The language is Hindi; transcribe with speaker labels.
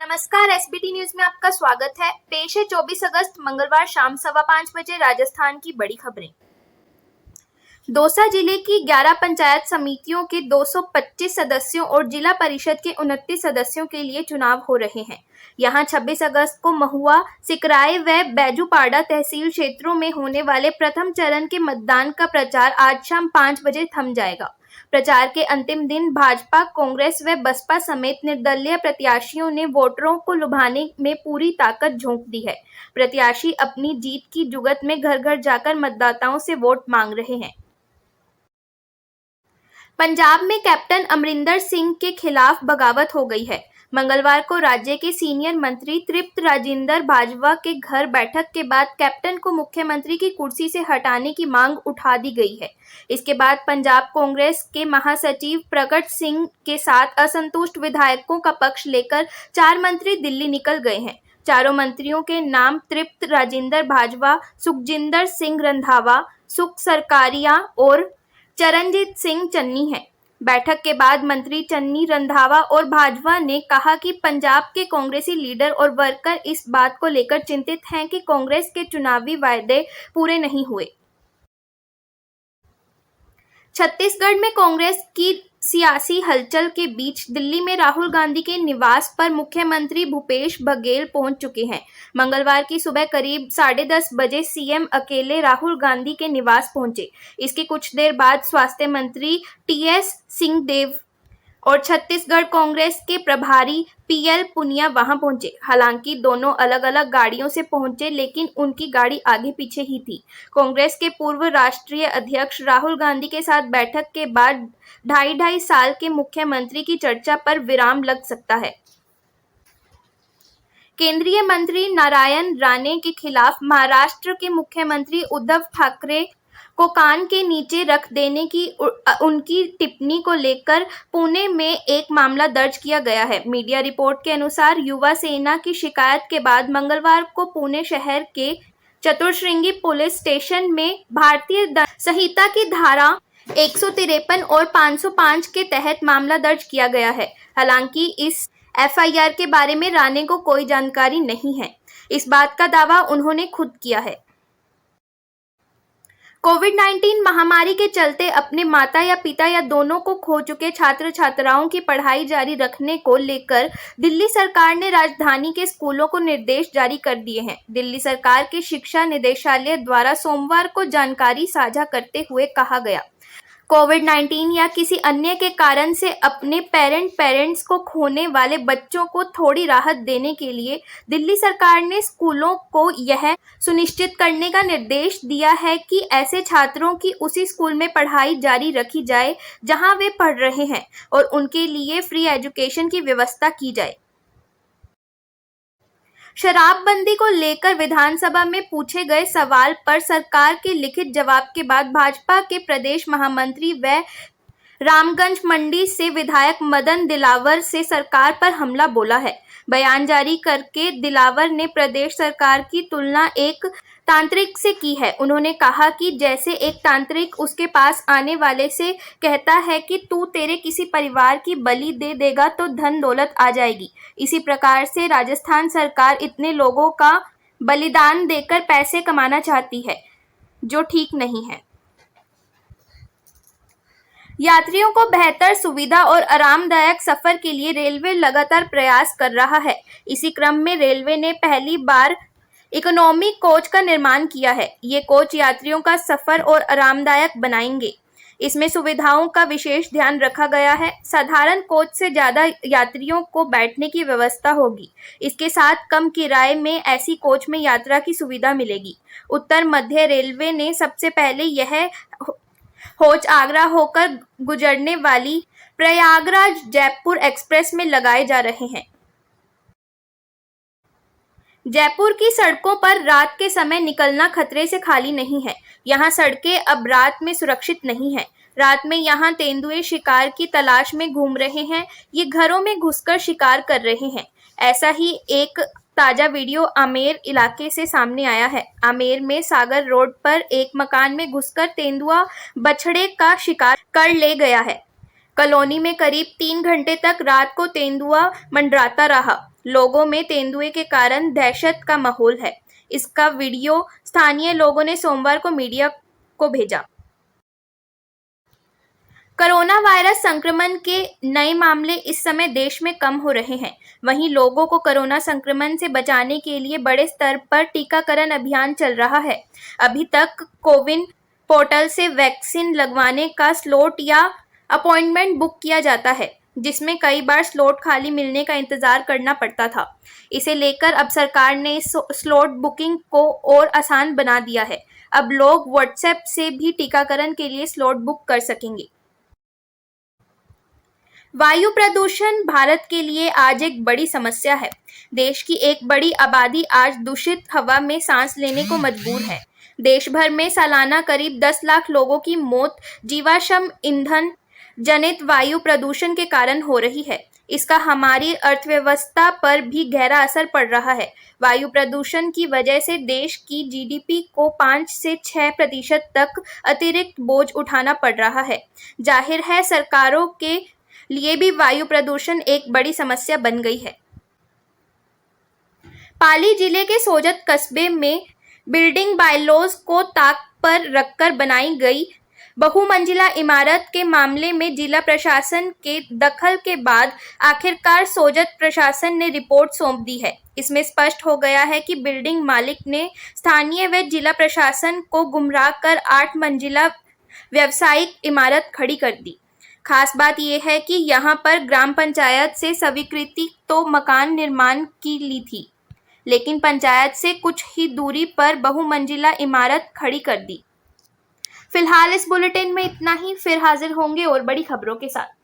Speaker 1: नमस्कार, एसबीटी न्यूज में आपका स्वागत है। पेश है 24 अगस्त मंगलवार शाम 5:15 बजे राजस्थान की बड़ी खबरें। दौसा जिले की 11 पंचायत समितियों के 225 सदस्यों और जिला परिषद के 29 सदस्यों के लिए चुनाव हो रहे हैं। यहां 26 अगस्त को महुआ, सिकराय व बैजूपाड़ा तहसील क्षेत्रों में होने वाले प्रथम चरण के मतदान का प्रचार आज शाम 5 बजे थम जाएगा। प्रचार के अंतिम दिन भाजपा, कांग्रेस व बसपा समेत निर्दलीय प्रत्याशियों ने वोटरों को लुभाने में पूरी ताकत झोंक दी है। प्रत्याशी अपनी जीत की जुगत में घर घर जाकर मतदाताओं से वोट मांग रहे हैं। पंजाब में कैप्टन अमरिंदर सिंह के खिलाफ बगावत हो गई है। मंगलवार को राज्य के सीनियर मंत्री तृप्त राजिंदर बाजवा के घर बैठक के बाद कैप्टन को मुख्यमंत्री की कुर्सी से हटाने की मांग उठा दी गई है। इसके बाद पंजाब कांग्रेस के महासचिव प्रकट सिंह के साथ असंतुष्ट विधायकों का पक्ष लेकर 4 मंत्री दिल्ली निकल गए हैं। चारों मंत्रियों के नाम तृप्त राजिंदर बाजवा, सुखजिंदर सिंह रंधावा, सुख सरकारिया और चरणजीत सिंह चन्नी है। बैठक के बाद मंत्री चन्नी, रंधावा और भाजपा ने कहा कि पंजाब के कांग्रेसी लीडर और वर्कर इस बात को लेकर चिंतित हैं कि कांग्रेस के चुनावी वायदे पूरे नहीं हुए। छत्तीसगढ़ में कांग्रेस की सियासी हलचल के बीच दिल्ली में राहुल गांधी के निवास पर मुख्यमंत्री भूपेश बघेल पहुंच चुके हैं। मंगलवार की सुबह करीब 10:30 बजे सीएम अकेले राहुल गांधी के निवास पहुंचे। इसके कुछ देर बाद स्वास्थ्य मंत्री टीएस सिंहदेव और छत्तीसगढ़ कांग्रेस के प्रभारी पीएल पुनिया वहां पहुंचे। हालांकि दोनों अलग अलग गाड़ियों से पहुंचे, लेकिन उनकी गाड़ी आगे पीछे ही थी। कांग्रेस के पूर्व राष्ट्रीय अध्यक्ष राहुल गांधी के साथ बैठक के बाद 2.5 साल के मुख्यमंत्री की चर्चा पर विराम लग सकता है। केंद्रीय मंत्री नारायण राणे के खिलाफ महाराष्ट्र के मुख्यमंत्री उद्धव ठाकरे को कान के नीचे रख देने की उनकी टिप्पणी को लेकर पुणे में एक मामला दर्ज किया गया है। मीडिया रिपोर्ट के अनुसार युवा सेना की शिकायत के बाद मंगलवार को पुणे शहर के चतुर्श्रृंगी पुलिस स्टेशन में भारतीय दंड संहिता की धारा 153 और 505 के तहत मामला दर्ज किया गया है। हालांकि इस एफआईआर के बारे में राणे को कोई जानकारी नहीं है। इस बात का दावा उन्होंने खुद किया है। कोविड-19 महामारी के चलते अपने माता या पिता या दोनों को खो चुके छात्र छात्राओं की पढ़ाई जारी रखने को लेकर दिल्ली सरकार ने राजधानी के स्कूलों को निर्देश जारी कर दिए हैं। दिल्ली सरकार के शिक्षा निदेशालय द्वारा सोमवार को जानकारी साझा करते हुए कहा गया, कोविड-19 या किसी अन्य के कारण से अपने पेरेंट्स को खोने वाले बच्चों को थोड़ी राहत देने के लिए दिल्ली सरकार ने स्कूलों को यह सुनिश्चित करने का निर्देश दिया है कि ऐसे छात्रों की उसी स्कूल में पढ़ाई जारी रखी जाए जहां वे पढ़ रहे हैं और उनके लिए फ्री एजुकेशन की व्यवस्था की जाए। शराबबंदी को लेकर विधानसभा में पूछे गए सवाल पर सरकार के लिखित जवाब के बाद भाजपा के प्रदेश महामंत्री व रामगंज मंडी से विधायक मदन दिलावर से सरकार पर हमला बोला है। बयान जारी करके दिलावर ने प्रदेश सरकार की तुलना एक तांत्रिक से की है। उन्होंने कहा कि जैसे एक तांत्रिक उसके पास आने वाले से कहता है कि तू तेरे किसी परिवार की बलि दे देगा तो धन दौलत आ जाएगी, इसी प्रकार से राजस्थान सरकार इतने लोगों का बलिदान देकर पैसे कमाना चाहती है, जो ठीक नहीं है। यात्रियों को बेहतर सुविधा और आरामदायक सफर के लिए रेलवे लगातार प्रयास कर रहा है। इसी क्रम में रेलवे ने पहली बार इकोनॉमी कोच का निर्माण किया है। ये कोच यात्रियों का सफर और आरामदायक बनाएंगे। इसमें सुविधाओं का विशेष ध्यान रखा गया है। साधारण कोच से ज़्यादा यात्रियों को बैठने की व्यवस्था होगी। इसके साथ कम किराए में ऐसी कोच में यात्रा की सुविधा मिलेगी। उत्तर मध्य रेलवे ने सबसे पहले यह कोच आगरा होकर गुजरने वाली प्रयागराज जयपुर एक्सप्रेस में लगाए जा रहे हैं। जयपुर की सड़कों पर रात के समय निकलना खतरे से खाली नहीं है। यहाँ सड़कें अब रात में सुरक्षित नहीं हैं। रात में यहाँ तेंदुए शिकार की तलाश में घूम रहे हैं। ये घरों में घुसकर शिकार कर रहे हैं। ऐसा ही एक ताजा वीडियो आमेर इलाके से सामने आया है। आमेर में सागर रोड पर एक मकान में घुसकर तेंदुआ बछड़े का शिकार कर ले गया है। कॉलोनी में करीब 3 घंटे तक रात को तेंदुआ मंडराता रहा। लोगों में तेंदुए के कारण दहशत का माहौल है। इसका वीडियो स्थानीय लोगों ने सोमवार को मीडिया को भेजा। कोरोना वायरस संक्रमण के नए मामले इस समय देश में कम हो रहे हैं। वहीं लोगों को कोरोना संक्रमण से बचाने के लिए बड़े स्तर पर टीकाकरण अभियान चल रहा है। अभी तक कोविन पोर्टल से वैक्सीन लगवाने का स्लॉट या अपॉइंटमेंट बुक किया जाता है, जिसमें कई बार स्लॉट खाली मिलने का इंतजार करना पड़ता था। इसे लेकर अब सरकार ने स्लॉट बुकिंग को और आसान बना दिया है। अब लोग व्हाट्सएप से भी टीकाकरण के लिए स्लॉट बुक कर सकेंगे। वायु प्रदूषण भारत के लिए आज एक बड़ी समस्या है। देश की एक बड़ी आबादी आज दूषित हवा में सांस लेने को मजबूर है। देश भर में सालाना करीब 10 लाख लोगों की मौत जीवाश्म ईंधन जनित वायु प्रदूषण के कारण हो रही है। इसका हमारी अर्थव्यवस्था पर भी गहरा असर पड़ रहा है। वायु प्रदूषण की वजह से देश की जीडीपी को 5 से 6% तक अतिरिक्त बोझ उठाना पड़ रहा है। जाहिर है, सरकारों के लिए भी वायु प्रदूषण एक बड़ी समस्या बन गई है। पाली जिले के सोजत कस्बे में बिल्डिंग बायलॉज को ताक पर रखकर बनाई गई बहुमंजिला इमारत के मामले में जिला प्रशासन के दखल के बाद आखिरकार सोजत प्रशासन ने रिपोर्ट सौंप दी है। इसमें स्पष्ट हो गया है कि बिल्डिंग मालिक ने स्थानीय व जिला प्रशासन को गुमराह कर 8 मंजिला व्यावसायिक इमारत खड़ी कर दी। खास बात यह है कि यहां पर ग्राम पंचायत से स्वीकृति तो मकान निर्माण की ली थी, लेकिन पंचायत से कुछ ही दूरी पर बहुमंजिला इमारत खड़ी कर दी। फिलहाल इस बुलेटिन में इतना ही। फिर हाजिर होंगे और बड़ी खबरों के साथ।